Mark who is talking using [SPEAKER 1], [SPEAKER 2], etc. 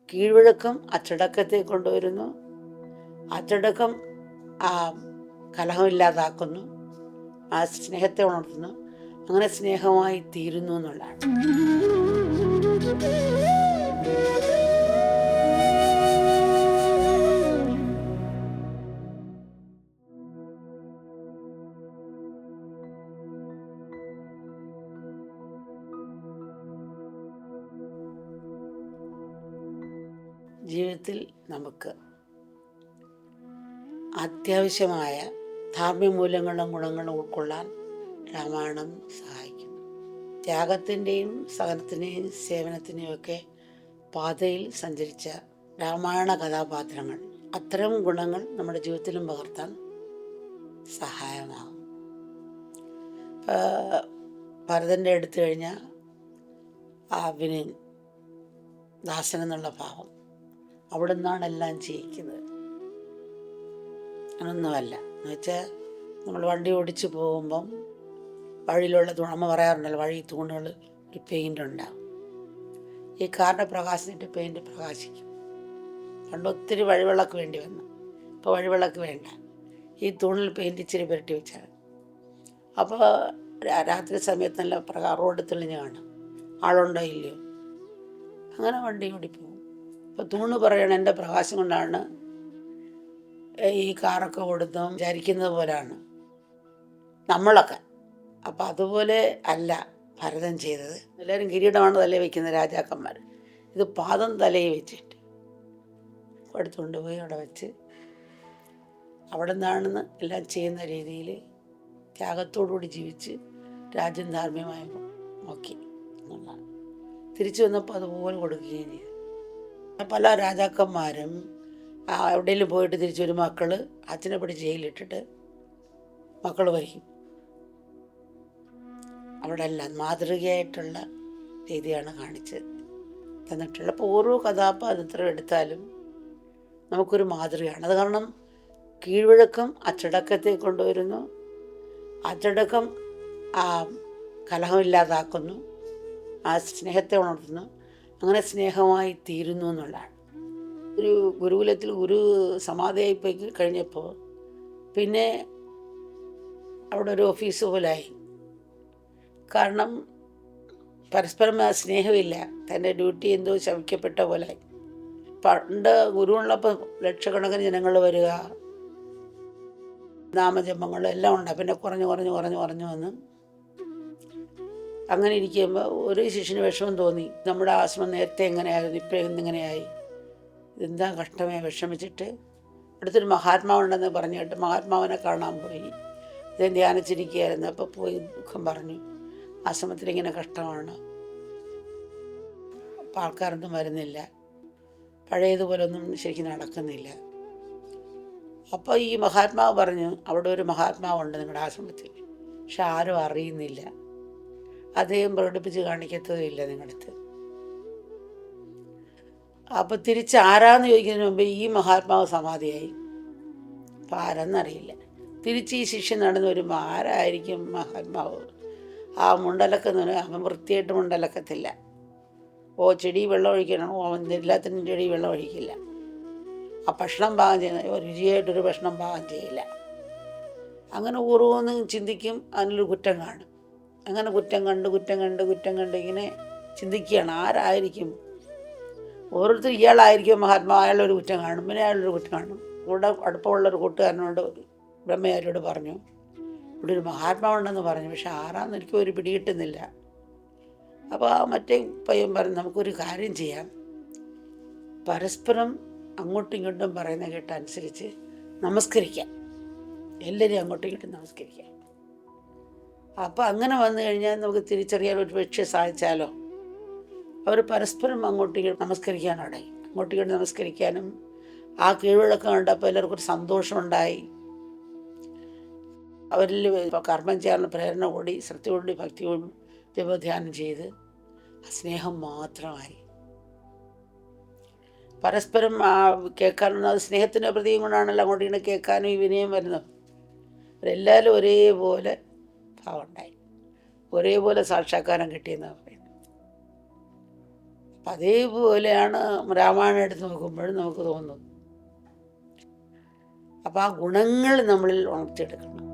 [SPEAKER 1] കീഴ്വഴക്കം അച്ചടക്കത്തെ കൊണ്ടുവരുന്നു, അച്ചടക്കം ആ കലഹമില്ലാതാക്കുന്നു, ആ സ്നേഹത്തെ ഉണർത്തുന്നു, അങ്ങനെ സ്നേഹമായി തീരുന്നു എന്നുള്ളതാണ്. ജീവിതത്തിൽ നമുക്ക് അത്യാവശ്യമായ ധാർമ്മിക മൂല്യങ്ങളും ഗുണങ്ങളും ഉൾക്കൊള്ളാൻ രാമായണം സഹായിക്കുന്നു. ത്യാഗത്തിൻ്റെയും സഹനത്തിൻ്റെയും സേവനത്തിൻ്റെയും ഒക്കെ പാതയിൽ സഞ്ചരിച്ച രാമായണ കഥാപാത്രങ്ങൾ അത്തരം ഗുണങ്ങൾ നമ്മുടെ ജീവിതത്തിലും പകർത്താൻ സഹായമാകും. ഭരതൻ്റെ എടുത്തു കഴിഞ്ഞാൽ ആ വിനയൻ ദാസൻ എന്നുള്ള ഭാവം അവിടെ നിന്നാണ് എല്ലാം ചെയ്യിക്കുന്നത്. അങ്ങനൊന്നുമല്ല എന്ന് വെച്ചാൽ നമ്മൾ വണ്ടി ഓടിച്ച് പോകുമ്പം വഴിയിലുള്ള അമ്മ പറയാറുണ്ടല്ലോ, വഴി തൂണുകൾ ഒരു പെയിൻ്റ് ഉണ്ടാകും. ഈ കാറിൻ്റെ പ്രകാശത്തിൻ്റെ പെയിൻറ്റ് പ്രകാശിക്കും. പണ്ട് ഒത്തിരി വഴിവിളക്ക് വേണ്ടി വന്നു, ഇപ്പോൾ വഴിവിളക്ക് വേണ്ട, ഈ തൂണിൽ പെയിൻറ്റ് ഇച്ചിരി പുരട്ടി വെച്ചാൽ അപ്പോൾ രാത്രി സമയത്ത് നല്ല റോഡ് തെളിഞ്ഞ് കാണാം, ആളുണ്ടോ ഇല്ലയോ. അങ്ങനെ വണ്ടി ഓടിപ്പോകും. അപ്പോൾ തൂണ് പറയണം എൻ്റെ പ്രകാശം കൊണ്ടാണ് ഈ കാറൊക്കെ ഓടുന്നതും വിചാരിക്കുന്നത് പോലെയാണ് നമ്മളൊക്കെ. അപ്പം അതുപോലെ അല്ല ഭരതൻ ചെയ്തത്. എല്ലാവരും കിരീടമാണ് തലയിൽ വയ്ക്കുന്ന രാജാക്കന്മാർ. ഇത് പാദം തലയിൽ വെച്ചിട്ട് എടുത്തുകൊണ്ട് പോയി അവിടെ വെച്ച് അവിടെ നിന്നാണെന്ന് എല്ലാം ചെയ്യുന്ന രീതിയിൽ ത്യാഗത്തോടുകൂടി ജീവിച്ച് രാജ്യം ധാർമ്മികമായി നോക്കി എന്നുള്ളതാണ്. തിരിച്ചു വന്നപ്പോൾ അതുപോലെ കൊടുക്കുകയും ചെയ്തു. പല രാജാക്കന്മാരും എവിടെയെങ്കിലും പോയിട്ട് തിരിച്ചു വരും, മക്കൾ അച്ഛനെ പിടിച്ച് ജയിലിട്ടിട്ട് മക്കൾ വരും. അവിടെ എല്ലാം മാതൃകയായിട്ടുള്ള രീതിയാണ് കാണിച്ച് തന്നിട്ടുള്ളത്. അപ്പോൾ ഓരോ കഥാപാത്രം എടുത്താലും നമുക്കൊരു മാതൃകയാണ്. അത് കാരണം കീഴ്വഴക്കം അച്ചടക്കത്തെ കൊണ്ടുവരുന്നു, അച്ചടക്കം ആ കലഹമില്ലാതാക്കുന്നു, ആ സ്നേഹത്തെ ഉണർത്തുന്നു, അങ്ങനെ സ്നേഹമായി തീരുന്നു എന്നുള്ളതാണ്. ഒരു ഗുരുകുലത്തിൽ ഗുരു സമാധിയായി പോയി കഴിഞ്ഞപ്പോൾ പിന്നെ അവിടെ ഒരു ഓഫീസ് പോലായി. കാരണം പരസ്പരം സ്നേഹമില്ല, തൻ്റെ ഡ്യൂട്ടി എന്തോ ശവിക്കപ്പെട്ട പോലെ. പണ്ട് ഗുരുവുള്ളപ്പോൾ ലക്ഷക്കണക്കിന് ജനങ്ങൾ വരിക, നാമജപങ്ങൾ എല്ലാം ഉണ്ട്. പിന്നെ കുറഞ്ഞു വന്ന് അങ്ങനെ ഇരിക്കുമ്പോൾ ഒരു ശിഷ്യന് വിഷമം തോന്നി, നമ്മുടെ ആശ്രമം നേരത്തെ എങ്ങനെയായിരുന്നു, ഇപ്പം എങ്ങനെയായി, ഇതെന്താ കഷ്ടമേ. വിഷമിച്ചിട്ട് അടുത്തൊരു മഹാത്മാവുണ്ടെന്ന് പറഞ്ഞിട്ട് മഹാത്മാവിനെ കാണാൻ പോയി. ഇദ്ദേഹം ധ്യാനിച്ചിരിക്കുകയായിരുന്നു. അപ്പോൾ പോയി ദുഃഖം പറഞ്ഞു, ആശ്രമത്തിൽ ഇങ്ങനെ കഷ്ടമാണ്, അപ്പോൾ ആൾക്കാരൊന്നും വരുന്നില്ല, പഴയതുപോലെ ഒന്നും ശരിക്കും നടക്കുന്നില്ല. അപ്പോൾ ഈ മഹാത്മാവ് പറഞ്ഞു, അവിടെ ഒരു മഹാത്മാവുണ്ട് നിങ്ങളുടെ ആശ്രമത്തിൽ, പക്ഷെ ആരും അറിയുന്നില്ല, അദ്ദേഹം പ്രകടിപ്പിച്ച് കാണിക്കത്തതുമില്ല നിങ്ങളടുത്ത്. അപ്പോൾ തിരിച്ച് ആരാന്ന് ചോദിക്കുന്നതിന് മുമ്പ് ഈ മഹാത്മാവ് സമാധിയായി. അപ്പം ആരാന്നറിയില്ല. തിരിച്ച് ഈ ശിഷ്യൻ നടന്നു വരുമ്പോൾ ആരായിരിക്കും മഹാത്മാവ്? ആ മുണ്ടലക്കുന്ന അവൻ വൃത്തിയായിട്ട് മുണ്ടലക്കത്തില്ല. ചെടി വെള്ളം ഒഴിക്കണം, എല്ലാത്തിനും ചെടി വെള്ളം ഒഴിക്കില്ല. ആ ഭക്ഷണം പാകം ചെയ്യുന്ന രുചിയായിട്ടൊരു ഭക്ഷണം പാകം ചെയ്യില്ല. അങ്ങനെ ഓരോന്നും ചിന്തിക്കും, അതിനൊരു കുറ്റം കാണും. അങ്ങനെ കുറ്റം കണ്ട് ഇങ്ങനെ ചിന്തിക്കുകയാണ്, ആരായിരിക്കും? ഓരോരുത്തർ ഇയാളായിരിക്കും മഹാത്മാവ്, അയാളൊരു കുറ്റം കാണും, പിന്നെ അയാളൊരു കുറ്റം കാണും. ഇവിടെ അടുപ്പമുള്ളൊരു കൂട്ടുകാരനോട് ബ്രഹ്മചാരിയോട് പറഞ്ഞു, ഇവിടെ ഒരു മഹാത്മാവുണ്ടെന്ന് പറഞ്ഞു, പക്ഷെ ആരാന്ന് എനിക്ക് ഒരു പിടി കിട്ടുന്നില്ല. അപ്പോൾ ആ മറ്റേ പയ്യൻ പറഞ്ഞു, നമുക്കൊരു കാര്യം ചെയ്യാം, പരസ്പരം അങ്ങോട്ടും ഇങ്ങോട്ടും പറയുന്ന കേട്ടനുസരിച്ച് നമസ്കരിക്കാം, എല്ലാവരും അങ്ങോട്ടും ഇങ്ങോട്ടും നമസ്കരിക്കാം. അപ്പോൾ അങ്ങനെ വന്നു കഴിഞ്ഞാൽ നമുക്ക് തിരിച്ചറിയാൻ ഒരു പക്ഷേ സാധിച്ചാലോ. അവർ പരസ്പരം അങ്ങോട്ടും ഇങ്ങോട്ടും നമസ്കരിക്കാനോടെ അങ്ങോട്ടും ഇങ്ങോട്ടും നമസ്കരിക്കാനും ആ കീഴ്വഴക്കം കണ്ടപ്പോൾ എല്ലാവർക്കും ഒരു സന്തോഷമുണ്ടായി. അവരിൽ കർമ്മം ചെയ്യാനുള്ള പ്രേരണ കൂടി, ശ്രദ്ധയോടുകൂടി ഭക്തിയോടും ജപധ്യാനം ചെയ്ത് സ്നേഹം മാത്രമായി. പരസ്പരം കേൾക്കാനും അത് സ്നേഹത്തിൻ്റെ പ്രതീകം കൊണ്ടാണല്ലോ അങ്ങോട്ടും ഇങ്ങോട്ട് കേൾക്കാനും ഈ വിനയം വരുന്നത്. അവരെല്ലാവരും ഒരേപോലെ ഭാവം ഉണ്ടായി, ഒരേപോലെ സാക്ഷാത്കാരം കിട്ടിയെന്നാണ് പറയുന്നത്. അപ്പം അതേപോലെയാണ് രാമായണം എടുത്ത് നോക്കുമ്പോഴും നമുക്ക് തോന്നുന്നത്. അപ്പം ആ ഗുണങ്ങൾ നമ്മളിൽ ഉണർത്തിയെടുക്കണം.